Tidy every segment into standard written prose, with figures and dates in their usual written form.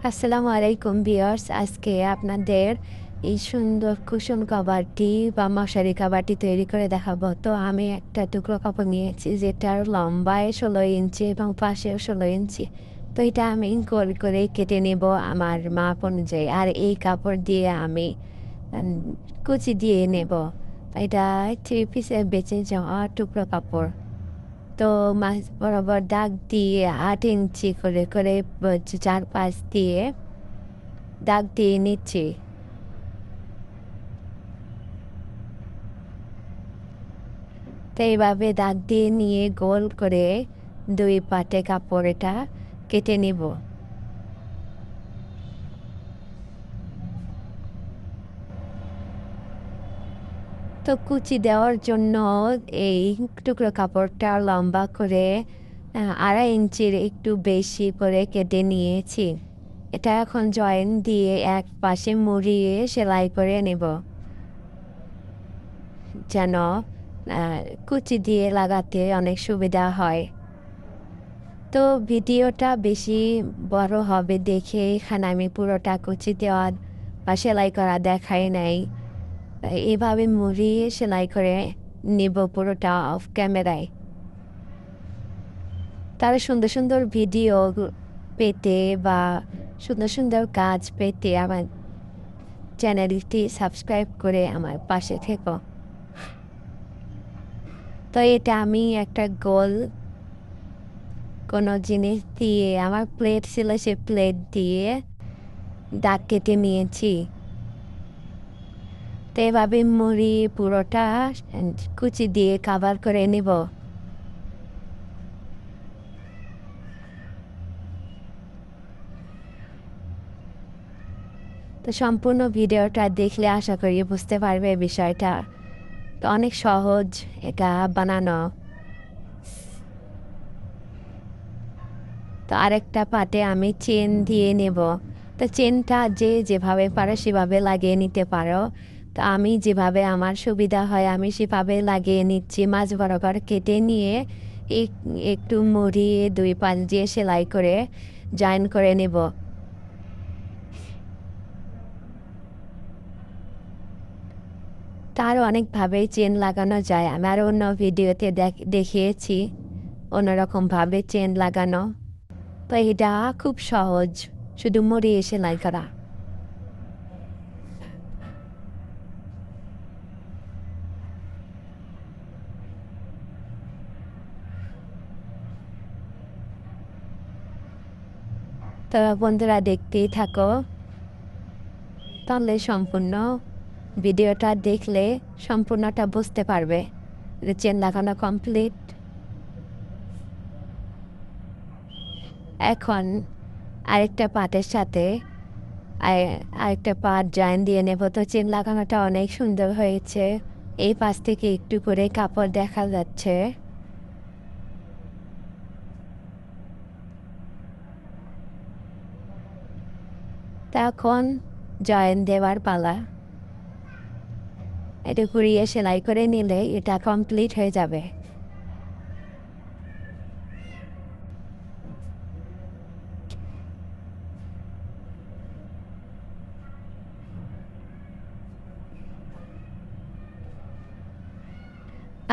আসসালামু আলাইকুম ভিউয়ার্স, আজকে আপনাদের এই সুন্দর কুশন কভারটি বা মশারি কভারটি তৈরি করে দেখাবো। তো আমি একটা টুকরো কাপড় নিয়েছি যেটার লম্বায় 16 ইঞ্চি এবং পাশেও 16 ইঞ্চি। তো এটা আমি গোল করে কেটে নেব আমার মাপ অনুযায়ী। আর এই কাপড় দিয়ে আমি কুচি দিয়ে নেব। এটা 3 পিসে বেঁচে যাওয়া টুকরো কাপড়। তো মাঝ বরাবর দাগ দিয়ে 8 ইঞ্চি করে করে চারপাশ দিয়ে দাগ দিয়ে নিচ্ছি। তো এইভাবে দাগ দিয়ে নিয়ে গোল করে 2 পাটে কাপড় এটা কেটে নিব। তো কুচি দেওয়ার জন্য এই টুকরো কাপড়টা লম্বা করে 2.5 ইঞ্চির একটু বেশি করে কেটে নিয়েছি। এটা এখন জয়েন দিয়ে এক পাশে মুড়িয়ে সেলাই করে নেব, যেন কুচি দিয়ে লাগাতে অনেক সুবিধা হয়। তো ভিডিওটা বেশি বড় হবে দেখে এখানে আমি পুরোটা কুচি দেওয়া বা সেলাই করা দেখাই নাই। এভাবে মুড়িয়ে সেলাই করে নিব পুরোটা অফ ক্যামেরায়। তার সুন্দর সুন্দর ভিডিও পেতে বা সুন্দর সুন্দর কাজ পেতে আমার চ্যানেলটি সাবস্ক্রাইব করে আমার পাশে থেকো। তো এটা আমি একটা গোল কোনো জিনিস দিয়ে, আমার প্লেট ছিল সে প্লেট দিয়ে দাগ কেটে নিয়েছি। তো এভাবে মুড়ি পুরোটা কুচি দিয়ে কাভার করে নেব। তো সম্পূর্ণ ভিডিওটা দেখলে আশা করি বুঝতে পারবে বিষয়টা। তো অনেক সহজ এটা বানানো। তো আরেকটা পাটে আমি চেন দিয়ে নেব। তো চেনটা যে যেভাবে পারে সেভাবে লাগিয়ে নিতে পারো। তো আমি যেভাবে আমার সুবিধা হয় আমি সেভাবে লাগিয়ে নিচ্ছি। মাঝ বরাবর কেটে নিয়ে একটু মুড়িয়ে 2 পাশ দিয়ে সেলাই করে জয়েন করে নেব। তারও অনেকভাবেই চেন লাগানো যায়। আমি আরও অন্য ভিডিওতে দেখিয়েছি অন্যরকমভাবে চেন লাগানো। তো এটা খুব সহজ, শুধু মুড়িয়ে সেলাই করা। তো বন্ধুরা দেখতেই থাকো, তাহলে সম্পূর্ণ ভিডিওটা দেখলে সম্পূর্ণটা বুঝতে পারবে। চেন লাগানো কমপ্লিট। এখন আরেকটা পাটের সাথে আরেকটা পাট জয়েন দিয়ে নেব। তো চেন লাগানোটা অনেক সুন্দর হয়েছে। এই পাশ থেকে একটু করে কাপড় দেখা যাচ্ছে। তখন জয়েন দেওয়ার পালা। এটা ঘুরিয়ে সেলাই করে নিলে এটা কমপ্লিট হয়ে যাবে।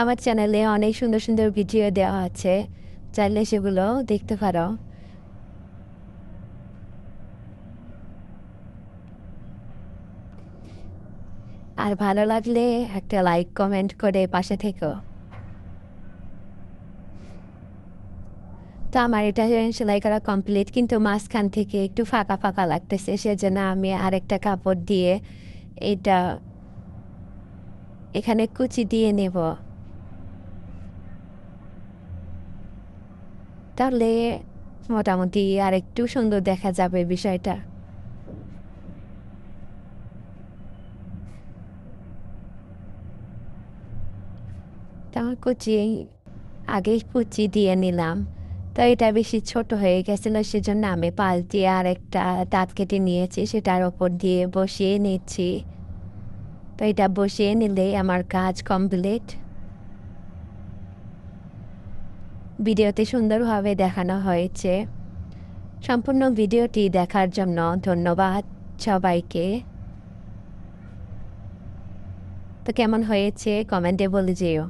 আমার চ্যানেলে অনেক সুন্দর সুন্দর ভিডিও দেওয়া আছে, চাইলে সেগুলো দেখতে পারো। আর ভালো লাগলে একটা লাইক কমেন্ট করে পাশে থেকো। তো আমার এটা সেলাই করা কমপ্লিট, কিন্তু মাঝখান থেকে একটু ফাঁকা ফাঁকা লাগতেছে, সেজন্য আমি আরেকটা কাপড় দিয়ে এটা এখানে কুচি দিয়ে নেব। তাহলে মোটামুটি আর একটু সুন্দর দেখা যাবে বিষয়টা। তো আমার কুচি আগেই কুচি দিয়ে নিলাম। তো এটা বেশি ছোট হয়ে গেছিল, সেজন্য আমি পাশ দিয়ে আরেকটা দাঁত কেটে নিয়েছি, সেটার ওপর দিয়ে বসিয়ে নিচ্ছি। তো এটা বসিয়ে নিলেই আমার কাজ কমপ্লিট। ভিডিওতে সুন্দরভাবে দেখানো হয়েছে। সম্পূর্ণ ভিডিওটি দেখার জন্য ধন্যবাদ সবাইকে। তো কেমন হয়েছে কমেন্টে বলে যেও।